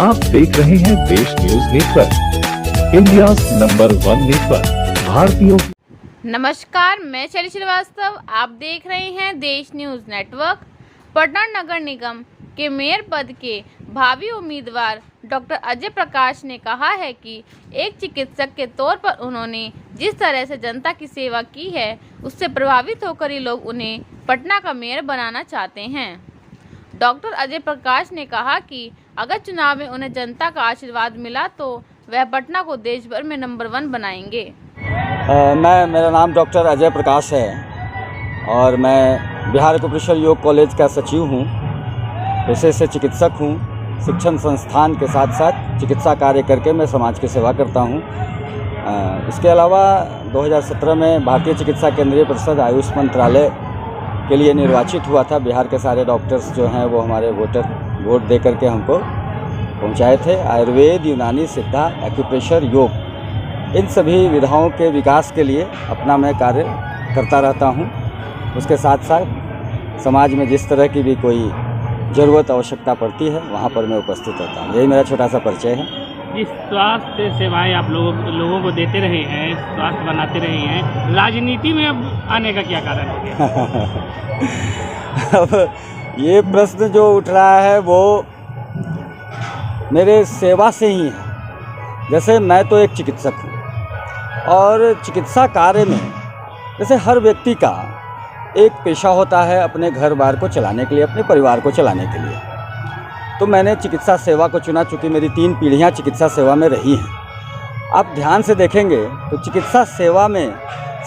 आप देख रहे हैं देश news network, India number 1 network, भारतीयों। नमस्कार, मैं शैली श्रीवास्तव। आप देख रहे हैं देश न्यूज नेटवर्क। पटना नगर निगम के मेयर पद के भावी उम्मीदवार डॉक्टर अजय प्रकाश ने कहा है कि एक चिकित्सक के तौर पर उन्होंने जिस तरह से जनता की सेवा की है, उससे प्रभावित होकर ही लोग उन्हें पटना का मेयर बनाना चाहते हैं। डॉक्टर अजय प्रकाश ने कहा कि अगर चुनाव में उन्हें जनता का आशीर्वाद मिला तो वह पटना को देश भर में नंबर 1 बनाएंगे। मेरा नाम डॉक्टर अजय प्रकाश है और मैं बिहार एक्यूप्रेशर योग कॉलेज का सचिव हूँ। पेशे से चिकित्सक हूँ। शिक्षण संस्थान के साथ साथ चिकित्सा कार्य करके मैं समाज की सेवा करता हूँ। इसके अलावा 2017 में भारतीय चिकित्सा केंद्रीय परिषद आयुष मंत्रालय के लिए निर्वाचित हुआ था। बिहार के सारे डॉक्टर्स जो हैं वो हमारे वोट दे करके हमको पहुंचाए थे। आयुर्वेद, यूनानी, सिद्धा, एक्यूप्रेशर, योग, इन सभी विधाओं के विकास के लिए अपना मैं कार्य करता रहता हूं। उसके साथ साथ समाज में जिस तरह की भी कोई ज़रूरत आवश्यकता पड़ती है वहां पर मैं उपस्थित रहता हूं। यही मेरा छोटा सा परिचय है। जिस स्वास्थ्य सेवाएं आप लोगों को देते रहे हैं, स्वास्थ्य बनाते रहे हैं, राजनीति में अब आने का क्या कारण हो गया? अब ये प्रश्न जो उठ रहा है वो मेरे सेवा से ही है। जैसे मैं तो एक चिकित्सक हूँ और चिकित्सा कार्य में जैसे हर व्यक्ति का एक पेशा होता है अपने घर बार को चलाने के लिए, अपने परिवार को चलाने के लिए। तो मैंने चिकित्सा सेवा को चुना, चूँकि मेरी 3 पीढ़ियाँ चिकित्सा सेवा में रही हैं। आप ध्यान से देखेंगे तो चिकित्सा सेवा में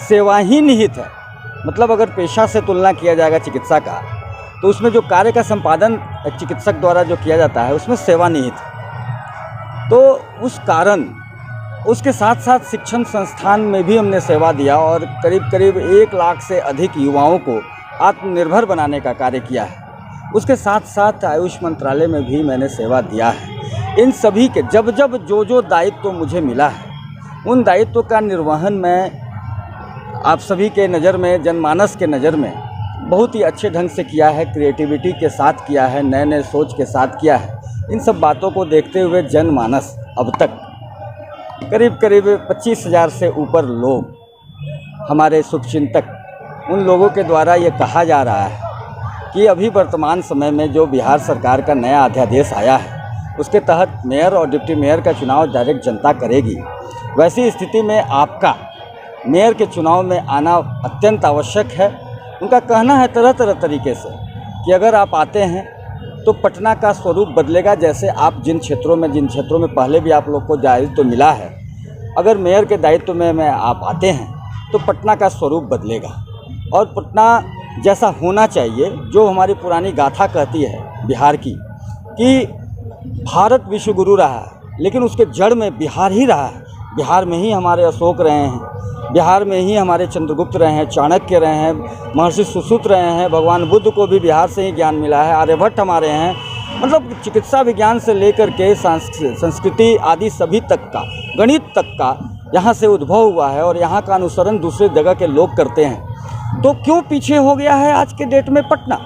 सेवा ही निहित है। मतलब अगर पेशा से तुलना किया जाएगा चिकित्सा का, तो उसमें जो कार्य का संपादन एक चिकित्सक द्वारा जो किया जाता है उसमें सेवा निहित है। तो उस कारण उसके साथ साथ शिक्षण संस्थान में भी हमने सेवा दिया और करीब करीब 1 लाख से अधिक युवाओं को आत्मनिर्भर बनाने का कार्य किया है। उसके साथ साथ आयुष मंत्रालय में भी मैंने सेवा दिया है। इन सभी के जब जो दायित्व मुझे मिला है, उन दायित्व का निर्वहन मैं आप सभी के नज़र में, जनमानस के नज़र में बहुत ही अच्छे ढंग से किया है, क्रिएटिविटी के साथ किया है, नए साथ के साथ किया है। इन सब बातों को देखते हुए जनमानस अब तक करीब 25,000 से ऊपर लोग, हमारे शुभचिंतक, उन लोगों के द्वारा ये कहा जा रहा है कि अभी वर्तमान समय में जो बिहार सरकार का नया अध्यादेश आया है उसके तहत मेयर और डिप्टी मेयर का चुनाव डायरेक्ट जनता करेगी। वैसी स्थिति में आपका मेयर के चुनाव में आना अत्यंत आवश्यक है। उनका कहना है तरह तरीके से कि अगर आप आते हैं तो पटना का स्वरूप बदलेगा। जैसे आप जिन क्षेत्रों में पहले भी आप लोग को दायित्व तो मिला है, अगर मेयर के दायित्व में आप आते हैं तो पटना का स्वरूप बदलेगा और पटना जैसा होना चाहिए, जो हमारी पुरानी गाथा कहती है बिहार की कि भारत विश्व गुरु रहा है, लेकिन उसके जड़ में बिहार ही रहा है। बिहार में ही हमारे अशोक रहे हैं, बिहार में ही हमारे चंद्रगुप्त रहे हैं, चाणक्य रहे हैं, महर्षि सुश्रुत रहे हैं, भगवान बुद्ध को भी बिहार से ही ज्ञान मिला है, आर्यभट्ट हमारे हैं। मतलब चिकित्सा विज्ञान से लेकर के संस्कृति आदि सभी तक का, गणित तक का यहाँ से उद्भव हुआ है और यहाँ का अनुसरण दूसरे जगह के लोग करते हैं। तो क्यों पीछे हो गया है आज के डेट में पटना?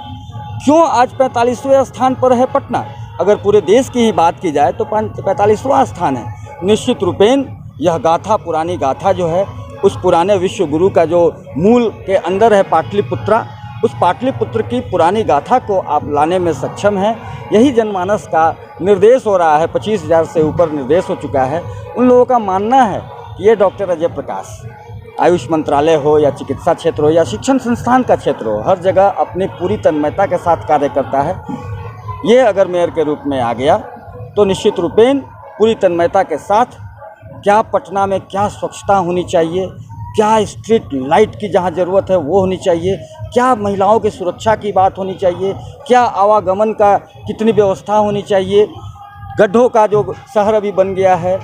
क्यों आज 45वें स्थान पर है पटना? अगर पूरे देश की ही बात की जाए तो 45वां स्थान है। निश्चित रूपेण यह गाथा, पुरानी गाथा जो है, उस पुराने विश्व गुरु का जो मूल के अंदर है पाटलिपुत्रा, उस पाटलिपुत्र की पुरानी गाथा को आप लाने में सक्षम हैं। यही जनमानस का निर्देश हो रहा है। 25,000 से ऊपर निर्देश हो चुका है। उन लोगों का मानना है कि ये डॉक्टर अजय प्रकाश, आयुष मंत्रालय हो या चिकित्सा क्षेत्र हो या शिक्षण संस्थान का क्षेत्र हो, हर जगह अपनी पूरी तन्मयता के साथ कार्य करता है। ये अगर मेयर के रूप में आ गया तो निश्चित रूपेण पूरी तन्मयता के साथ क्या पटना में क्या स्वच्छता होनी चाहिए, क्या स्ट्रीट लाइट की जहाँ ज़रूरत है वो होनी चाहिए, क्या महिलाओं की सुरक्षा की बात होनी चाहिए, क्या आवागमन का कितनी व्यवस्था होनी चाहिए, गड्ढों का जो शहर अभी बन गया है,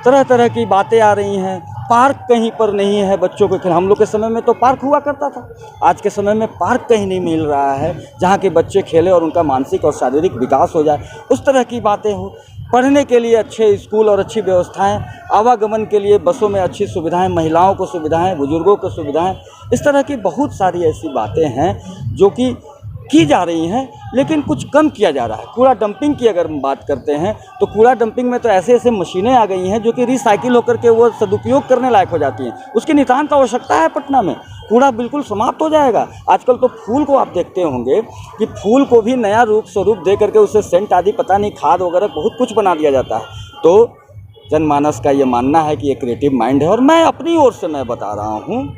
तरह तरह की बातें आ रही हैं। पार्क कहीं पर नहीं है बच्चों को खेल। हम लोग के समय में तो पार्क हुआ करता था, आज के समय में पार्क कहीं नहीं मिल रहा है जहाँ के बच्चे खेले और उनका मानसिक और शारीरिक विकास हो जाए। उस तरह की बातें हो। पढ़ने के लिए अच्छे स्कूल और अच्छी व्यवस्थाएं, आवागमन के लिए बसों में अच्छी सुविधाएं, महिलाओं को सुविधाएं, बुजुर्गों को सुविधाएं, इस तरह की बहुत सारी ऐसी बातें हैं जो कि की जा रही हैं, लेकिन कुछ कम किया जा रहा है। कूड़ा डंपिंग की अगर हम बात करते हैं तो कूड़ा डंपिंग में तो ऐसे ऐसे मशीनें आ गई हैं जो कि रिसाइकिल होकर के वो सदुपयोग करने लायक हो जाती हैं। उसकी नितांत आवश्यकता है। पटना में कूड़ा बिल्कुल समाप्त हो जाएगा। आजकल तो फूल को आप देखते होंगे कि फूल को भी नया रूप स्वरूप दे करके उसे सेंट आदि पता नहीं खाद वगैरह बहुत कुछ बना दिया जाता है। तो जनमानस का ये मानना है कि ये क्रिएटिव माइंड है, और मैं अपनी ओर से मैं बता रहा हूँ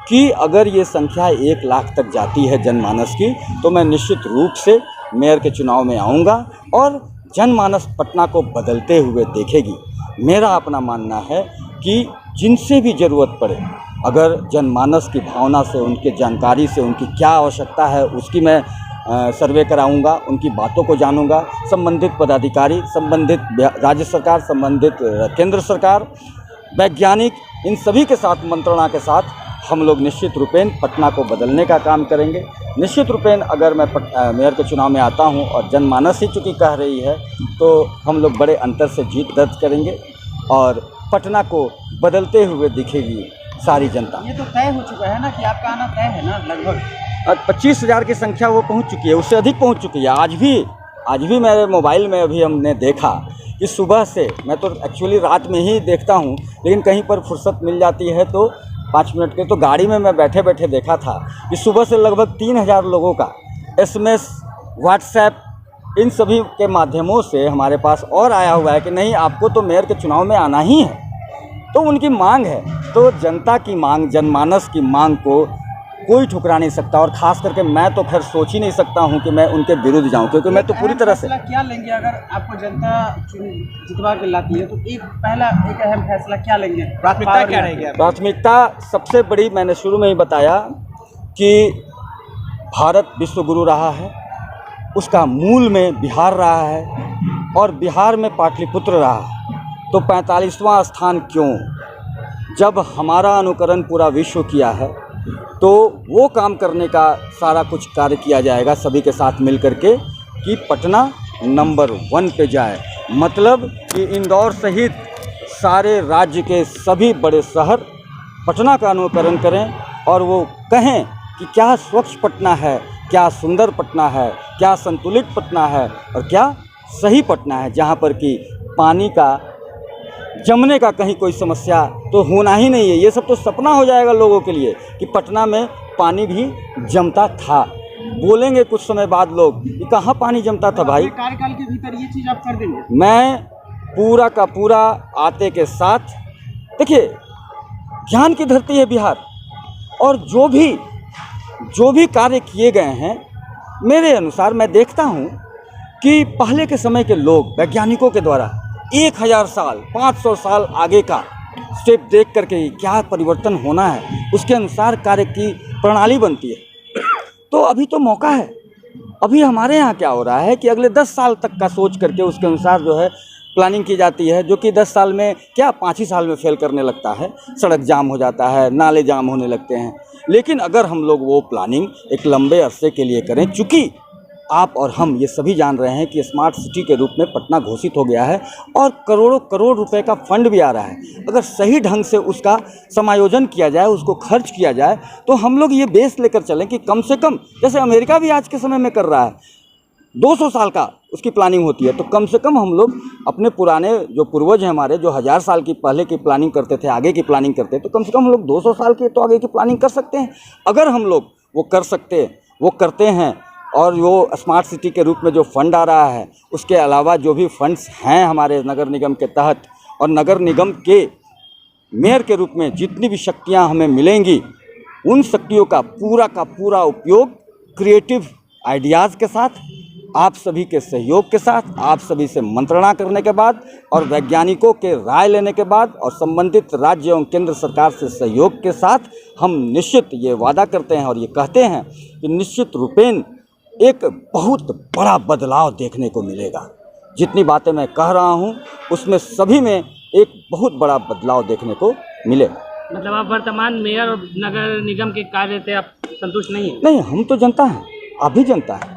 कि अगर ये संख्या 1 लाख तक जाती है जनमानस की, तो मैं निश्चित रूप से मेयर के चुनाव में आऊँगा और जनमानस पटना को बदलते हुए देखेगी। मेरा अपना मानना है कि जिनसे भी ज़रूरत पड़े, अगर जनमानस की भावना से, उनके जानकारी से, उनकी क्या आवश्यकता है उसकी मैं सर्वे कराऊंगा, उनकी बातों को जानूंगा। संबंधित पदाधिकारी, संबंधित राज्य सरकार, संबंधित केंद्र सरकार, वैज्ञानिक, इन सभी के साथ मंत्रणा के साथ हम लोग निश्चित रूपेण पटना को बदलने का काम करेंगे। निश्चित रूपेण अगर मैं मेयर के चुनाव में आता हूं और जनमानस ही चूँकि कह रही है, तो हम लोग बड़े अंतर से जीत दर्ज करेंगे और पटना को बदलते हुए दिखेगी सारी जनता। ये तो तय हो चुका है ना कि आपका आना तय है ना, लगभग 25,000 की संख्या वो पहुंच चुकी है, उससे अधिक पहुंच चुकी है। आज भी मेरे मोबाइल में अभी हमने देखा कि सुबह से, मैं तो एक्चुअली रात में ही देखता हूं, लेकिन कहीं पर फुर्सत मिल जाती है तो 5 मिनट के, तो गाड़ी में मैं बैठे बैठे देखा था कि सुबह से लगभग 3,000 लोगों का SMS, व्हाट्सएप, इन सभी के माध्यमों से हमारे पास और आया हुआ है कि नहीं, आपको तो मेयर के चुनाव में आना ही है। तो उनकी मांग है, तो जनता की मांग, जनमानस की मांग को कोई ठुकरा नहीं सकता। और ख़ास करके मैं तो खैर सोच ही नहीं सकता हूं कि मैं उनके विरुद्ध जाऊं, क्योंकि मैं तो पूरी तरह से। क्या लेंगे अगर आपको जनता जितवा के लाती है, तो एक अहम फैसला क्या लेंगे? प्राथमिकता क्या रहेगी? प्राथमिकता सबसे बड़ी, मैंने शुरू में ही बताया कि भारत विश्व गुरु रहा है, उसका मूल में बिहार रहा है और बिहार में पाटलिपुत्र रहा है। तो 45वां स्थान क्यों? जब हमारा अनुकरण पूरा विश्व किया है तो वो काम करने का सारा कुछ कार्य किया जाएगा सभी के साथ मिल करके कि पटना नंबर 1 पे जाए। मतलब कि इंदौर सहित सारे राज्य के सभी बड़े शहर पटना का अनुकरण करें और वो कहें कि क्या स्वच्छ पटना है, क्या सुंदर पटना है, क्या संतुलित पटना है और क्या सही पटना है, जहाँ पर कि पानी का जमने का कहीं कोई समस्या तो होना ही नहीं है। ये सब तो सपना हो जाएगा लोगों के लिए कि पटना में पानी भी जमता था। बोलेंगे कुछ समय बाद लोग कि कहाँ पानी जमता था भाई। कार्यकाल के भीतर ये चीज़ आप कर देंगे? मैं पूरा का पूरा आते के साथ, देखिए ज्ञान की धरती है बिहार, और जो भी कार्य किए गए हैं, मेरे अनुसार मैं देखता हूँ कि पहले के समय के लोग, वैज्ञानिकों के द्वारा 1000 साल, 500 साल आगे का स्टेप देख करके क्या परिवर्तन होना है, उसके अनुसार कार्य की प्रणाली बनती है। तो अभी तो मौका है। अभी हमारे यहाँ क्या हो रहा है कि अगले 10 साल तक का सोच करके उसके अनुसार जो है प्लानिंग की जाती है, जो कि 10 साल में क्या 5 ही साल में फेल करने लगता है। सड़क जाम हो जाता है, नाले जाम होने लगते हैं। लेकिन अगर हम लोग वो प्लानिंग एक लंबे अरसे के लिए करें, चूँकि आप और हम ये सभी जान रहे हैं कि स्मार्ट सिटी के रूप में पटना घोषित हो गया है और करोड़ों करोड़ रुपए का फंड भी आ रहा है। अगर सही ढंग से उसका समायोजन किया जाए, उसको खर्च किया जाए, तो हम लोग ये बेस लेकर चलें कि कम से कम, जैसे अमेरिका भी आज के समय में कर रहा है, 200 साल का उसकी प्लानिंग होती है, तो कम से कम हम लोग अपने पुराने जो पूर्वज हैं हमारे, जो 1000 साल की पहले की प्लानिंग करते थे, आगे की प्लानिंग करते, तो कम से कम हम लोग 200 साल के तो आगे की प्लानिंग कर सकते हैं। अगर हम लोग वो कर सकते, वो करते हैं, और वो स्मार्ट सिटी के रूप में जो फंड आ रहा है, उसके अलावा जो भी फंड्स हैं हमारे नगर निगम के तहत, और नगर निगम के मेयर के रूप में जितनी भी शक्तियां हमें मिलेंगी, उन शक्तियों का पूरा उपयोग क्रिएटिव आइडियाज़ के साथ, आप सभी के सहयोग के साथ, आप सभी से मंत्रणा करने के बाद और वैज्ञानिकों के राय लेने के बाद और संबंधित राज्य एवं केंद्र सरकार से सहयोग के साथ हम निश्चित ये वादा करते हैं और ये कहते हैं कि निश्चित रूपेण एक बहुत बड़ा बदलाव देखने को मिलेगा। जितनी बातें मैं कह रहा हूँ उसमें सभी में एक बहुत बड़ा बदलाव देखने को मिलेगा। मतलब आप वर्तमान मेयर और नगर निगम के कार्य से आप संतुष्ट नहीं हैं? नहीं, हम तो जनता हैं, आप भी जनता है,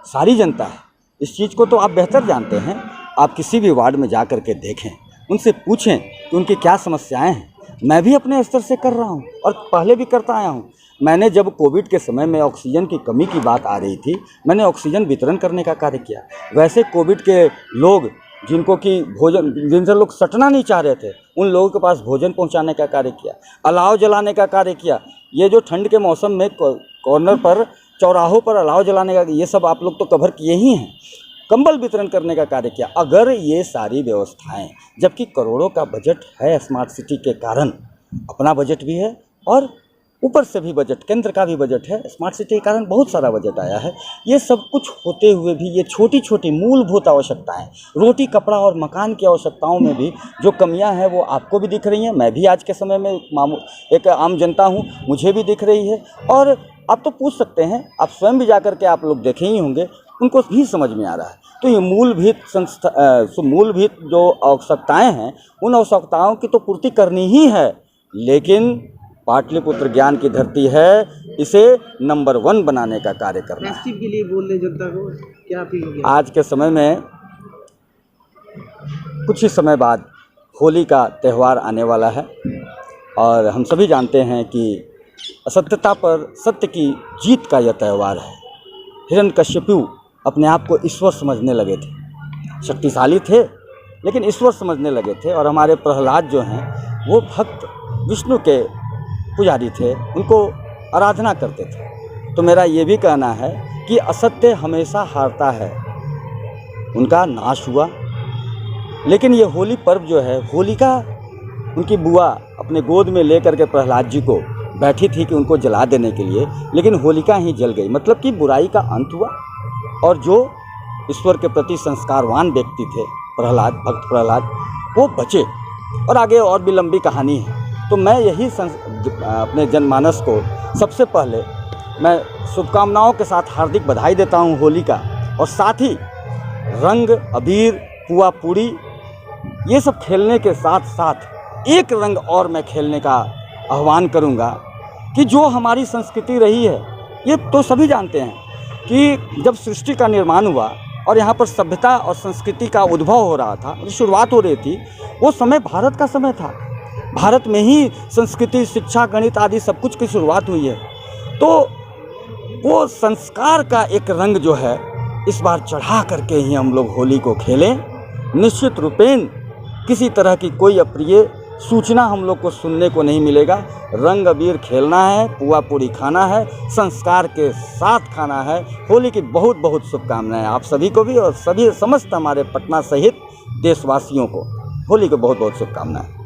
सारी जनता है। इस चीज़ को तो आप बेहतर जानते हैं। आप किसी भी वार्ड में जा कर के देखें, उनसे पूछें कि उनकी क्या समस्याएं हैं। मैं भी अपने स्तर से कर रहा हूं और पहले भी करता आया हूं। मैंने जब कोविड के समय में ऑक्सीजन की कमी की बात आ रही थी, मैंने ऑक्सीजन वितरण करने का कार्य किया। वैसे कोविड के लोग जिनको कि भोजन, जिनसे लोग सटना नहीं चाह रहे थे, उन लोगों के पास भोजन पहुंचाने का कार्य किया, अलाव जलाने का कार्य किया। ये जो ठंड के मौसम में कॉर्नर पर, चौराहों पर अलाव जलाने का, ये सब आप लोग तो कवर किए ही हैं। कंबल वितरण करने का कार्य किया। अगर ये सारी व्यवस्थाएं, जबकि करोड़ों का बजट है स्मार्ट सिटी के कारण, अपना बजट भी है और ऊपर से भी बजट, केंद्र का भी बजट है, स्मार्ट सिटी के कारण बहुत सारा बजट आया है। ये सब कुछ होते हुए भी ये छोटी छोटी मूलभूत आवश्यकताएं, रोटी कपड़ा और मकान की आवश्यकताओं में भी जो कमियां हैं वो आपको भी दिख रही हैं। मैं भी आज के समय में एक आम जनता हूं, मुझे भी दिख रही है। और आप तो पूछ सकते हैं, आप स्वयं भी जाकर के आप लोग देखे ही होंगे, उनको भी समझ में आ रहा है। तो ये मूलभूत जो आवश्यकताएँ हैं, उन आवश्यकताओं की तो पूर्ति करनी ही है। लेकिन पाटलिपुत्र ज्ञान की धरती है, इसे नंबर 1 बनाने का कार्य करना है। राष्ट्रीय के लिए बोल रहे जनता को क्या अपील होगी? आज के समय में कुछ ही समय बाद होली का त्यौहार आने वाला है और हम सभी जानते हैं कि असत्यता पर सत्य की जीत का यह त्यौहार है। हिरण्यकश्यपु अपने आप को ईश्वर समझने लगे थे, शक्तिशाली थे लेकिन ईश्वर समझने लगे थे। और हमारे प्रहलाद जो हैं वो भक्त विष्णु के पुजारी थे, उनको आराधना करते थे। तो मेरा ये भी कहना है कि असत्य हमेशा हारता है, उनका नाश हुआ। लेकिन ये होली पर्व जो है, होलिका उनकी बुआ अपने गोद में लेकर के प्रहलाद जी को बैठी थी कि उनको जला देने के लिए, लेकिन होलिका ही जल गई। मतलब कि बुराई का अंत हुआ और जो ईश्वर के प्रति संस्कारवान व्यक्ति थे प्रहलाद, भक्त प्रहलाद, वो बचे। और आगे और भी लंबी कहानी है। तो मैं यही अपने जनमानस को सबसे पहले मैं शुभकामनाओं के साथ हार्दिक बधाई देता हूँ होली का। और साथ ही रंग, अबीर, पुआ पूड़ी ये सब खेलने के साथ साथ एक रंग और मैं खेलने का आह्वान करूँगा कि जो हमारी संस्कृति रही है, ये तो सभी जानते हैं कि जब सृष्टि का निर्माण हुआ और यहाँ पर सभ्यता और संस्कृति का उद्भव हो रहा था, शुरुआत हो रही थी, वो समय भारत का समय था। भारत में ही संस्कृति, शिक्षा, गणित आदि सब कुछ की शुरुआत हुई है। तो वो संस्कार का एक रंग जो है इस बार चढ़ा करके ही हम लोग होली को खेलें। निश्चित रूपेण किसी तरह की कोई अप्रिय सूचना हम लोग को सुनने को नहीं मिलेगा। रंग अबीर खेलना है, पुआ पूड़ी खाना है, संस्कार के साथ खाना है। होली की बहुत बहुत शुभकामनाएं आप सभी को भी और सभी समस्त हमारे पटना सहित देशवासियों को होली की बहुत बहुत शुभकामनाएं।